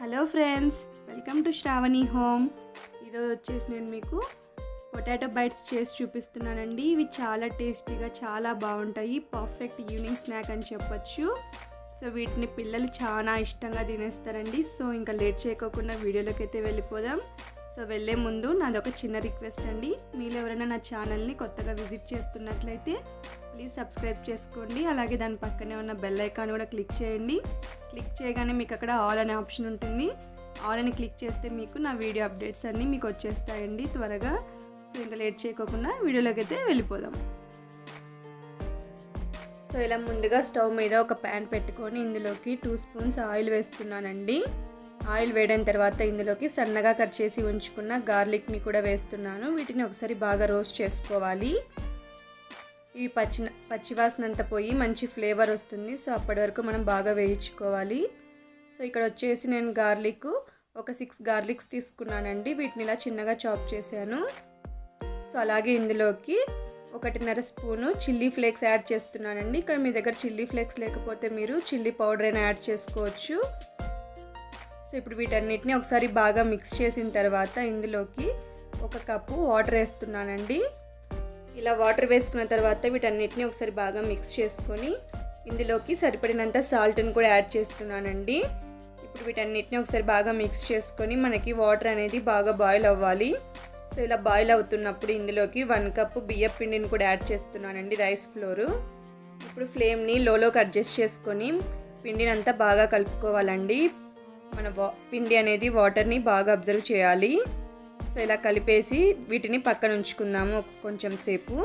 Hello friends, welcome to Shravani home. ఈరోజు వచ్చేసి నేను మీకు పొటాటో బైట్స్ చేసి చూపిస్తున్నానండి. ఇవి చాలా టేస్టీగా చాలా బాగుంటాయి. పర్ఫెక్ట్ ఈవినింగ్ స్నాక్ అని చెప్పొచ్చు. సో వీటిని పిల్లలు చాలా ఇష్టంగా తినేస్తారండి. సో ఇంకా లేట్ చేయకోకుండా వీడియోలోకి అయితే వెళ్ళిపోదాం. సో వెళ్ళే ముందు నాది ఒక చిన్న రిక్వెస్ట్ అండి. మీరు ఎవరైనా నా ఛానల్ని కొత్తగా విజిట్ చేస్తున్నట్లయితే ప్లీజ్ సబ్స్క్రైబ్ చేసుకోండి. అలాగే దాని పక్కనే ఉన్న బెల్ ఐకాన్ కూడా క్లిక్ చేయండి. క్లిక్ చేయగానే మీకు అక్కడ ఆల్ అనే ఆప్షన్ ఉంటుంది. ఆల్ అని క్లిక్ చేస్తే మీకు నా వీడియో అప్డేట్స్ అన్నీ మీకు వచ్చేస్తాయండి త్వరగా. సో ఇంకా లేట్ చేయకోకుండా వీడియోలోకి అయితే వెళ్ళిపోదాం. సో ఇలా ముందుగా స్టవ్ మీద ఒక ప్యాన్ పెట్టుకొని ఇందులోకి 2 స్పూన్స్ ఆయిల్ వేస్తున్నానండి. ఆయిల్ వేయడం తర్వాత ఇందులోకి సన్నగా కట్ చేసి ఉంచుకున్న గార్లిక్ని కూడా వేస్తున్నాను. వీటిని ఒకసారి బాగా రోస్ట్ చేసుకోవాలి. ఇవి పచ్చివాసన అంతా పోయి మంచి ఫ్లేవర్ వస్తుంది. సో అప్పటి వరకు మనం బాగా వేయించుకోవాలి. సో ఇక్కడ వచ్చేసి నేను ఒక 6 గార్లిక్స్ తీసుకున్నానండి. వీటిని ఇలా చిన్నగా చాప్ చేశాను. సో అలాగే ఇందులోకి 1.5 స్పూను చిల్లీ ఫ్లేక్స్ యాడ్ చేస్తున్నానండి. ఇక్కడ మీ దగ్గర చిల్లీ ఫ్లేక్స్ లేకపోతే మీరు చిల్లీ పౌడర్ అయినా యాడ్ చేసుకోవచ్చు. సో ఇప్పుడు వీటన్నిటిని ఒకసారి బాగా మిక్స్ చేసిన తర్వాత ఇందులోకి 1 కప్పు వాటర్ వేస్తున్నానండి. ఇలా వాటర్ వేసుకున్న తర్వాత వీటన్నిటిని ఒకసారి బాగా మిక్స్ చేసుకొని ఇందులోకి సరిపడినంత సాల్ట్ని కూడా యాడ్ చేస్తున్నానండి. ఇప్పుడు వీటన్నిటిని ఒకసారి బాగా మిక్స్ చేసుకొని మనకి వాటర్ అనేది బాగా బాయిల్ అవ్వాలి. సో ఇలా బాయిల్ అవుతున్నప్పుడు ఇందులోకి 1 కప్పు బియ్యం పిండిని కూడా యాడ్ చేస్తున్నానండి, రైస్ ఫ్లోరు. ఇప్పుడు ఫ్లేమ్ని లోలోకి అడ్జస్ట్ చేసుకొని పిండిని అంతా బాగా కలుపుకోవాలండి. మన పిండి అనేది వాటర్ని బాగా అబ్జర్వ్ చేయాలి. సో ఇలా కలిపేసి వీటిని పక్కన ఉంచుకుందాము కొంచెం సేపు.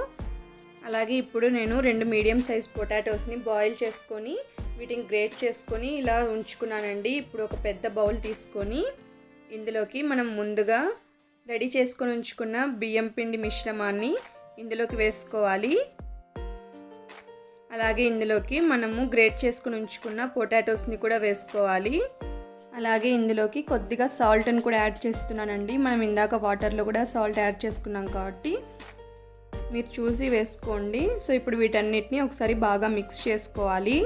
అలాగే ఇప్పుడు నేను 2 మీడియం సైజ్ పొటాటోస్ని బాయిల్ చేసుకొని వీటిని గ్రేట్ చేసుకొని ఇలా ఉంచుకున్నానండి. ఇప్పుడు ఒక పెద్ద బౌల్ తీసుకొని ఇందులోకి మనం ముందుగా రెడీ చేసుకొని ఉంచుకున్న బియ్యం పిండి మిశ్రమాన్ని ఇందులోకి వేసుకోవాలి. అలాగే ఇందులోకి మనము గ్రేట్ చేసుకొని ఉంచుకున్న పొటాటోస్ని కూడా వేసుకోవాలి. అలాగే ఇందులోకి కొద్దిగా సాల్ట్ని కూడా యాడ్ చేస్తున్నానండి. మనం ఇందాక వాటర్లో కూడా సాల్ట్ యాడ్ చేసుకున్నాం కాబట్టి మీరు చూసి వేసుకోండి. సో ఇప్పుడు వీటన్నిటిని ఒకసారి బాగా మిక్స్ చేసుకోవాలి.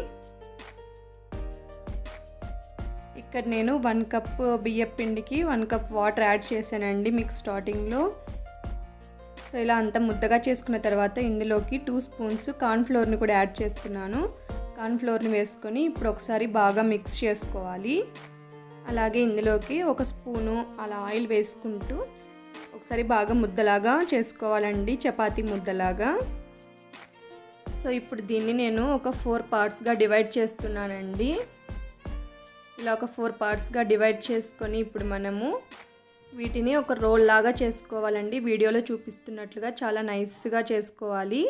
ఇక్కడ నేను 1 కప్ బియ్యం పిండికి 1 కప్ వాటర్ యాడ్ చేశానండి మిక్స్ స్టార్టింగ్లో. సో ఇలా అంతా ముద్దగా చేసుకున్న తర్వాత ఇందులోకి 2 స్పూన్స్ కార్న్ఫ్లోర్ని కూడా యాడ్ చేస్తున్నాను. కార్న్ఫ్లోర్ని వేసుకొని ఇప్పుడు ఒకసారి బాగా మిక్స్ చేసుకోవాలి. అలాగే ఇందులోకి 1 స్పూను అలా ఆయిల్ వేసుకుంటూ ఒకసారి బాగా ముద్దలాగా చేసుకోవాలండి, చపాతీ ముద్దలాగా. సో ఇప్పుడు దీన్ని నేను ఒక 4 పార్ట్స్గా డివైడ్ చేస్తున్నానండి. ఇలా ఒక 4 పార్ట్స్గా డివైడ్ చేసుకొని ఇప్పుడు మనము వీటిని ఒక రోల్ లాగా చేసుకోవాలండి. వీడియోలో చూపిస్తున్నట్లుగా చాలా నైస్గా చేసుకోవాలి.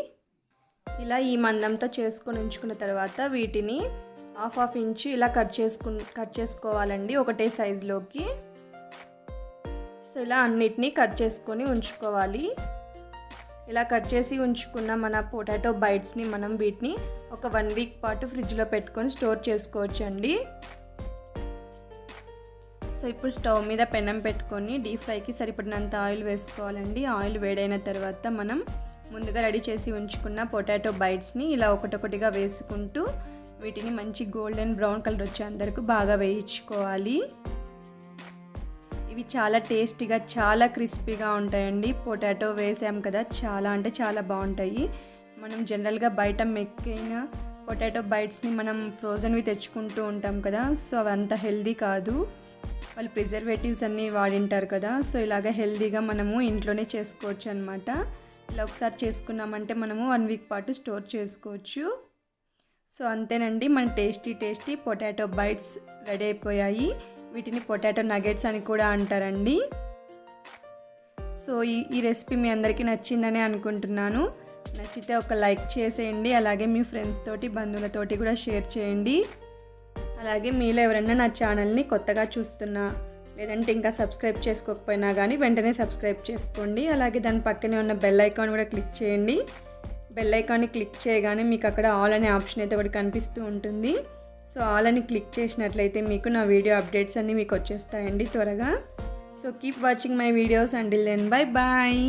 ఇలా ఈ మందంతో చేసుకొని ఉంచుకున్న తర్వాత వీటిని 1/2 ఇంచు ఇలా కట్ చేసుకోవాలండి ఒకటే సైజులోకి. సో ఇలా అన్నిటినీ కట్ చేసుకొని ఉంచుకోవాలి. ఇలా కట్ చేసి ఉంచుకున్న మన పొటాటో బైట్స్ని మనం వీటిని ఒక 1 వీక్ పాటు ఫ్రిడ్జ్లో పెట్టుకొని స్టోర్ చేసుకోవచ్చండి. సో ఇప్పుడు స్టవ్ మీద పెనం పెట్టుకొని డీప్ ఫ్రైకి సరిపడినంత ఆయిల్ వేసుకోవాలండి. ఆయిల్ వేడైన తర్వాత మనం ముందుగా రెడీ చేసి ఉంచుకున్న పొటాటో బైట్స్ని ఇలా ఒకటొకటిగా వేసుకుంటూ వీటిని మంచి గోల్డెన్ బ్రౌన్ కలర్ వచ్చేంతవరకు బాగా వేయించుకోవాలి. ఇవి చాలా టేస్టీగా చాలా క్రిస్పీగా ఉంటాయండి. పొటాటో వేసాం కదా, చాలా అంటే చాలా బాగుంటాయి. మనం జనరల్గా బయట మెక్కైన పొటాటో బైట్స్ని మనం ఫ్రోజన్వి తెచ్చుకుంటూ ఉంటాం కదా. సో అవి అంత హెల్దీ కాదు, వాళ్ళు ప్రిజర్వేటివ్స్ అన్నీ వాడింటారు కదా. సో ఇలాగ హెల్దీగా మనము ఇంట్లోనే చేసుకోవచ్చు అనమాట. ఇలా ఒకసారి చేసుకున్నామంటే మనము 1 వీక్ పాటు స్టోర్ చేసుకోవచ్చు. సో అంతేనండి, మన టేస్టీ పొటాటో బైట్స్ రెడీ అయిపోయాయి. వీటిని పొటాటో నగెట్స్ అని కూడా అంటారండి. సో ఈ రెసిపీ మీ అందరికీ నచ్చిందని అనుకుంటున్నాను. నచ్చితే ఒక లైక్ చేసేయండి. అలాగే మీ ఫ్రెండ్స్ తోటి బంధువులతోటి కూడా షేర్ చేయండి. అలాగే మీలో ఎవరైనా నా ఛానల్ని కొత్తగా చూస్తున్నా లేదంటే ఇంకా సబ్స్క్రైబ్ చేసుకోకపోయినా కానీ వెంటనే సబ్స్క్రైబ్ చేసుకోండి. అలాగే దాని పక్కనే ఉన్న బెల్ ఐకాన్ కూడా క్లిక్ చేయండి. బెల్ ఐకాన్ని క్లిక్ చేయగానే మీకు అక్కడ ఆల్ అనే ఆప్షన్ అయితే ఒకటి కనిపిస్తూ ఉంటుంది. సో ఆల్ అని క్లిక్ చేసినట్లయితే మీకు నా వీడియో అప్డేట్స్ అన్నీ మీకు వచ్చేస్తాయండి త్వరగా. So keep watching my videos until then bye bye.